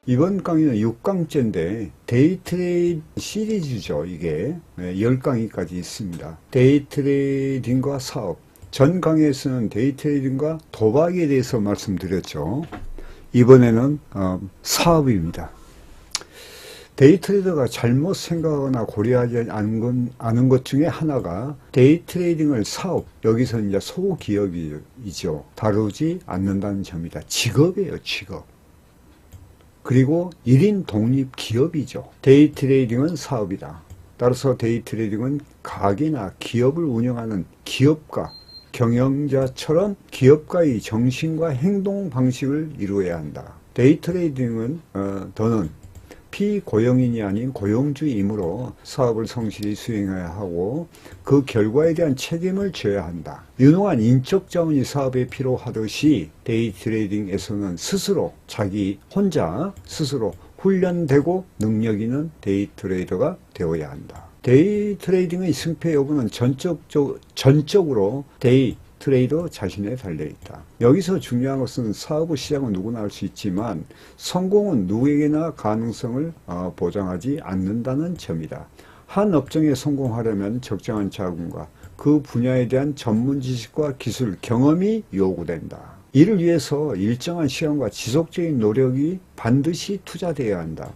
이번 강의는 6강째인데 데이트레이딩 시리즈죠. 이게 10강의까지 있습니다. 데이트레이딩과 사업. 전 강의에서는 데이트레이딩과 도박에 대해서 말씀드렸죠. 이번에는 사업입니다. 데이트레이더가 잘못 생각하거나 고려하지 않은 것 중에 하나가 데이트레이딩을 사업, 여기서 이제 소기업이죠. 다루지 않는다는 점이다. 직업이에요, 직업. 그리고 1인 독립 기업이죠. 데이트레이딩은 사업이다. 따라서 데이트레이딩은 가게나 기업을 운영하는 기업가, 경영자처럼 기업가의 정신과 행동 방식을 이루어야 한다. 데이트레이딩은 더는 피고용인이 아닌 고용주이므로 사업을 성실히 수행해야 하고 그 결과에 대한 책임을 져야 한다. 유능한 인적 자원이 사업에 필요하듯이 데이트레이딩에서는 스스로 자기 혼자 스스로 훈련되고 능력 있는 데이트레이더가 되어야 한다. 데이트레이딩의 승패 여부는 전적으로 데이트레이더 자신에 달려있다. 여기서 중요한 것은 사업의 시작은 누구나 할 수 있지만 성공은 누구에게나 가능성을 보장하지 않는다는 점이다. 한 업종에 성공하려면 적정한 자금과 그 분야에 대한 전문 지식과 기술, 경험이 요구된다. 이를 위해서 일정한 시간과 지속적인 노력이 반드시 투자되어야 한다.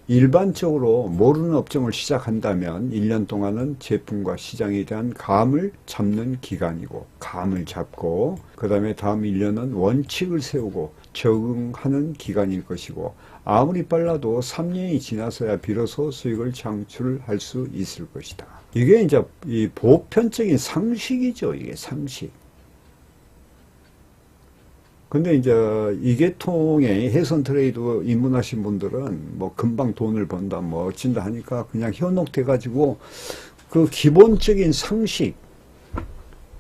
일반적으로 모르는 업종을 시작한다면 1년 동안은 제품과 시장에 대한 감을 잡는 기간이고, 감을 잡고 그 다음에 다음 1년은 원칙을 세우고 적응하는 기간일 것이고, 아무리 빨라도 3년이 지나서야 비로소 수익을 창출할 수 있을 것이다. 이게 이제 이 보편적인 상식이죠. 이게 상식. 근데 이제 이 계통의 해선 트레이드 입문하신 분들은 뭐 금방 돈을 번다, 뭐 어찐다 하니까 그냥 현혹돼 가지고 그 기본적인 상식,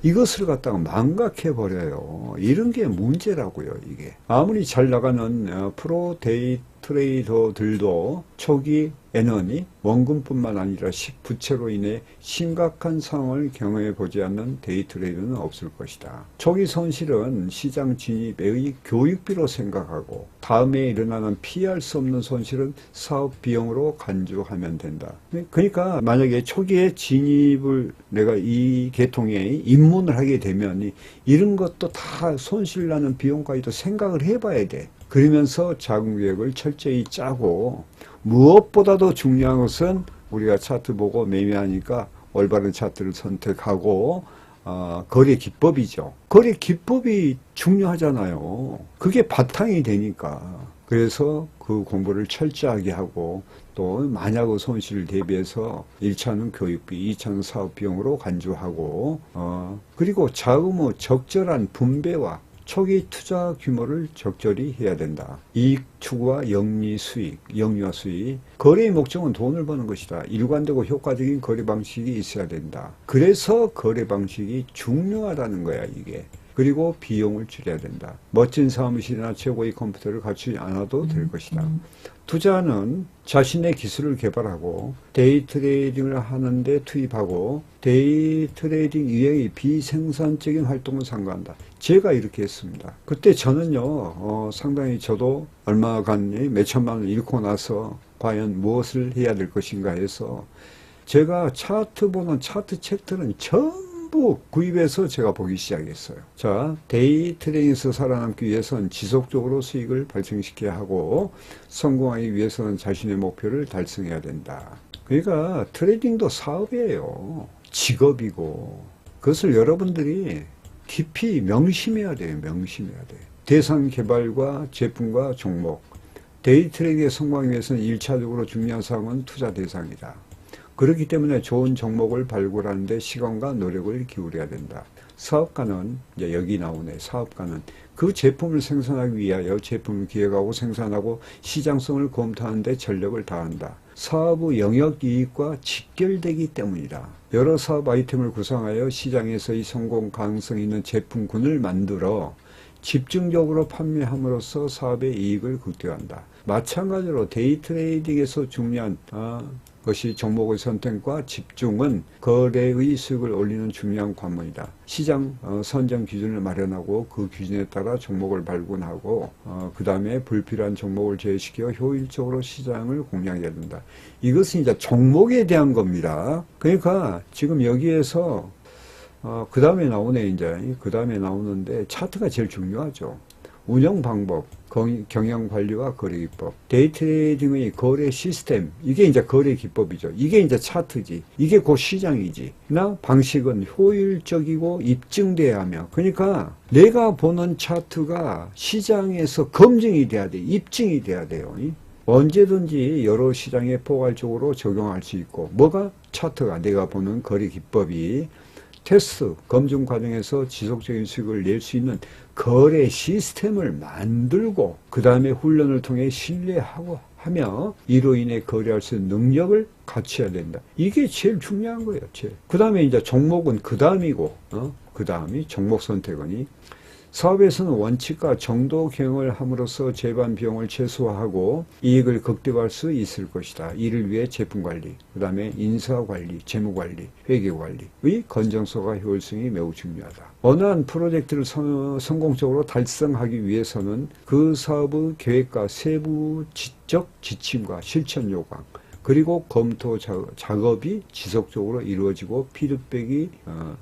이것을 갖다가 망각해 버려요. 이런 게 문제라고요, 이게. 아무리 잘 나가는 프로 데이 트레이더들도 초기에는 원금뿐만 아니라 부채로 인해 심각한 상황을 경험해 보지 않는 데이 트레이더는 없을 것이다. 초기 손실은 시장 진입의 교육비로 생각하고 다음에 일어나는 피할 수 없는 손실은 사업 비용으로 간주하면 된다. 그러니까 만약에 초기에 진입을 내가 이 계통에 입문을 하게 되면 이런 것도 다 손실 나는 비용까지도 생각을 해봐야 돼. 그러면서 자금 계획을 철저히 짜고, 무엇보다도 중요한 것은 우리가 차트 보고 매매하니까 올바른 차트를 선택하고 거래 기법이죠. 거래 기법이 중요하잖아요. 그게 바탕이 되니까. 그래서 그 공부를 철저하게 하고, 또 만약의 손실을 대비해서 1차는 교육비, 2차는 사업비용으로 간주하고, 그리고 자금의 적절한 분배와 초기 투자 규모를 적절히 해야 된다. 이익 추구와 영리와 수익. 거래의 목적은 돈을 버는 것이다. 일관되고 효과적인 거래 방식이 있어야 된다. 그래서 거래 방식이 중요하다는 거야, 이게. 그리고 비용을 줄여야 된다. 멋진 사무실이나 최고의 컴퓨터를 갖추지 않아도 될 것이다. 투자는 자신의 기술을 개발하고 데이트레이딩을 하는데 투입하고 데이트레이딩 이외의 비생산적인 활동을 상관한다. 제가 이렇게 했습니다. 그때 저는요, 상당히 저도 얼마간 몇천만 원 잃고 나서 과연 무엇을 해야 될 것인가 해서 제가 차트 보는 차트 책들은 전부 구입해서 제가 보기 시작했어요. 자, 데이 트레이딩에서 살아남기 위해서는 지속적으로 수익을 발생시켜야 하고 성공하기 위해서는 자신의 목표를 달성해야 된다. 그러니까 트레이딩도 사업이에요. 직업이고 그것을 여러분들이 깊이 명심해야 돼요. 명심해야 돼요. 대상 개발과 제품과 종목. 데이 트레이딩에 성공하기 위해서는 1차적으로 중요한 사항은 투자 대상이다. 그렇기 때문에 좋은 종목을 발굴하는데 시간과 노력을 기울여야 된다. 사업가는, 이제 여기 나오네, 사업가는 그 제품을 생산하기 위하여 제품을 기획하고 생산하고 시장성을 검토하는 데 전력을 다한다. 사업의 영역 이익과 직결되기 때문이다. 여러 사업 아이템을 구성하여 시장에서의 성공 가능성 있는 제품군을 만들어 집중적으로 판매함으로써 사업의 이익을 극대화한다. 마찬가지로 데이 트레이딩에서 중요한 것이 종목의 선택과 집중은 거래의 수익을 올리는 중요한 관문이다. 시장 선정 기준을 마련하고 그 기준에 따라 종목을 발굴하고 그 다음에 불필요한 종목을 제외시켜 효율적으로 시장을 공략해야 된다. 이것은 이제 종목에 대한 겁니다. 그러니까 지금 여기에서 그 다음에 나오네. 이제 그 다음에 나오는데 차트가 제일 중요하죠. 운영 방법, 경영 관리와 거래 기법, 데이트레이딩의 거래 시스템, 이게 이제 거래 기법이죠. 이게 이제 차트지. 이게 곧 시장이지. 나 방식은 효율적이고 입증돼야 하며, 그러니까 내가 보는 차트가 시장에서 검증이 돼야 돼. 입증이 돼야 돼요. 언제든지 여러 시장에 포괄적으로 적용할 수 있고, 뭐가? 차트가, 내가 보는 거래 기법이 테스트, 검증 과정에서 지속적인 수익을 낼 수 있는 거래 시스템을 만들고 그 다음에 훈련을 통해 신뢰하고 하며 이로 인해 거래할 수 있는 능력을 갖춰야 된다. 이게 제일 중요한 거예요. 그 다음에 이제 종목은 그 다음이고 그 다음이 종목 선택은이 사업에서는 원칙과 정도 경영을 함으로써 재반 비용을 최소화하고 이익을 극대화할 수 있을 것이다. 이를 위해 제품관리, 그 다음에 인사관리, 재무관리, 회계관리의 건전성과 효율성이 매우 중요하다. 어느 한 프로젝트를 성공적으로 달성하기 위해서는 그 사업의 계획과 세부 지적 지침과 실천 요강, 그리고 검토 작업이 지속적으로 이루어지고 피드백이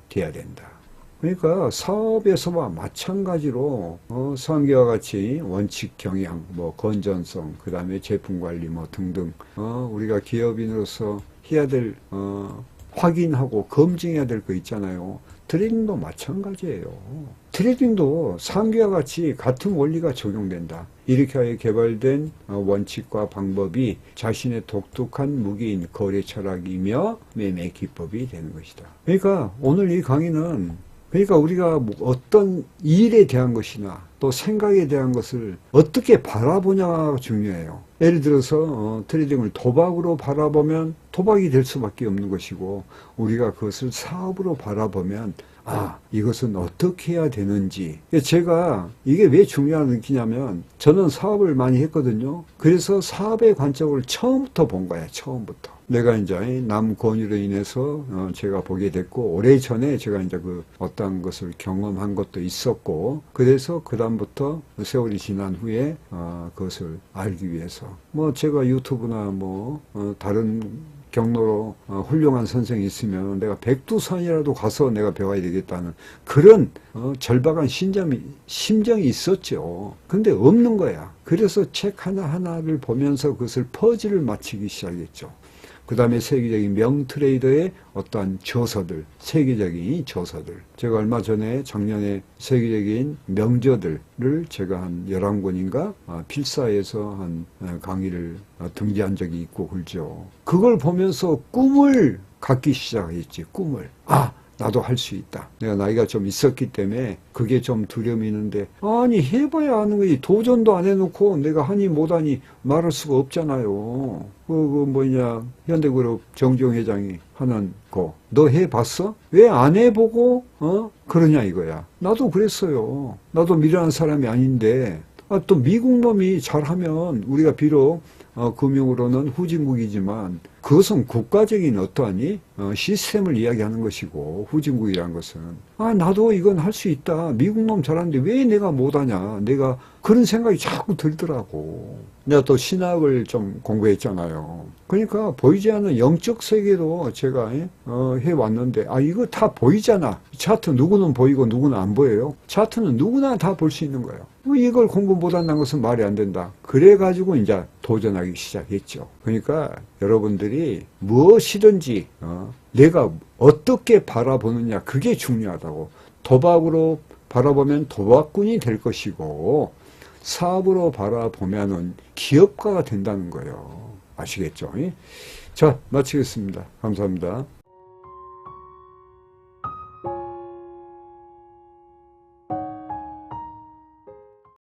돼야 된다. 그러니까 사업에서와 마찬가지로 상기와 같이 원칙 경영, 뭐 건전성, 그 다음에 제품 관리 뭐 등등 우리가 기업인으로서 해야 될 확인하고 검증해야 될 거 있잖아요. 트레이딩도 마찬가지예요. 트레이딩도 상기와 같이 같은 원리가 적용된다. 이렇게 하여 개발된 원칙과 방법이 자신의 독특한 무기인 거래 철학이며 매매 기법이 되는 것이다. 그러니까 오늘 이 강의는 그러니까 우리가 어떤 일에 대한 것이나 또 생각에 대한 것을 어떻게 바라보냐가 중요해요. 예를 들어서 트레이딩을 도박으로 바라보면 도박이 될 수밖에 없는 것이고 우리가 그것을 사업으로 바라보면 이것은 어떻게 해야 되는지. 제가 이게 왜 중요한 느끼냐면 저는 사업을 많이 했거든요. 그래서 사업의 관점을 처음부터 본 거야. 처음부터. 내가 이제 남 권유로 인해서 제가 보게 됐고 오래전에 제가 이제 그 어떤 것을 경험한 것도 있었고 그래서 그 다음부터 세월이 지난 후에 그것을 알기 위해서 뭐 제가 유튜브나 뭐 다른 경로로 훌륭한 선생이 있으면 내가 백두산이라도 가서 내가 배워야 되겠다는 그런 절박한 심정이 있었죠. 근데 없는 거야. 그래서 책 하나하나를 보면서 그것을 퍼즐을 맞추기 시작했죠. 그 다음에 세계적인 명트레이더의 어떠한 저서들, 세계적인 저서들. 제가 얼마 전에 작년에 세계적인 명저들을 제가 한 11권인가 필사에서 한 강의를 등재한 적이 있고 그러죠. 그걸 보면서 꿈을 갖기 시작했지, 꿈을. 나도 할 수 있다. 내가 나이가 좀 있었기 때문에 그게 좀 두려움이 있는데 아니 해봐야 하는 거지. 도전도 안 해놓고 내가 하니 못하니 말할 수가 없잖아요. 현대그룹 정지용 회장이 하는 거 너 해봤어? 왜 안 해보고 그러냐 이거야. 나도 그랬어요. 나도 미련한 사람이 아닌데 또 미국 놈이 잘하면 우리가 비록 금융으로는 후진국이지만 그것은 국가적인 어떠하니 시스템을 이야기하는 것이고 후진국이라는 것은 나도 이건 할 수 있다. 미국 놈 잘하는데 왜 내가 못하냐. 내가 그런 생각이 자꾸 들더라고. 내가 또 신학을 좀 공부했잖아요. 그러니까 보이지 않는 영적 세계도 제가 해왔는데 이거 다 보이잖아. 차트 누구는 보이고 누구는 안 보여요. 차트는 누구나 다 볼 수 있는 거예요. 이걸 공부 못한다는 것은 말이 안 된다. 그래가지고 이제 도전하기 시작했죠. 그러니까 여러분들이 무엇이든지 내가 어떻게 바라보느냐 그게 중요하다고. 도박으로 바라보면 도박꾼이 될 것이고 사업으로 바라보면은 기업가가 된다는 거예요. 아시겠죠? 자, 마치겠습니다. 감사합니다.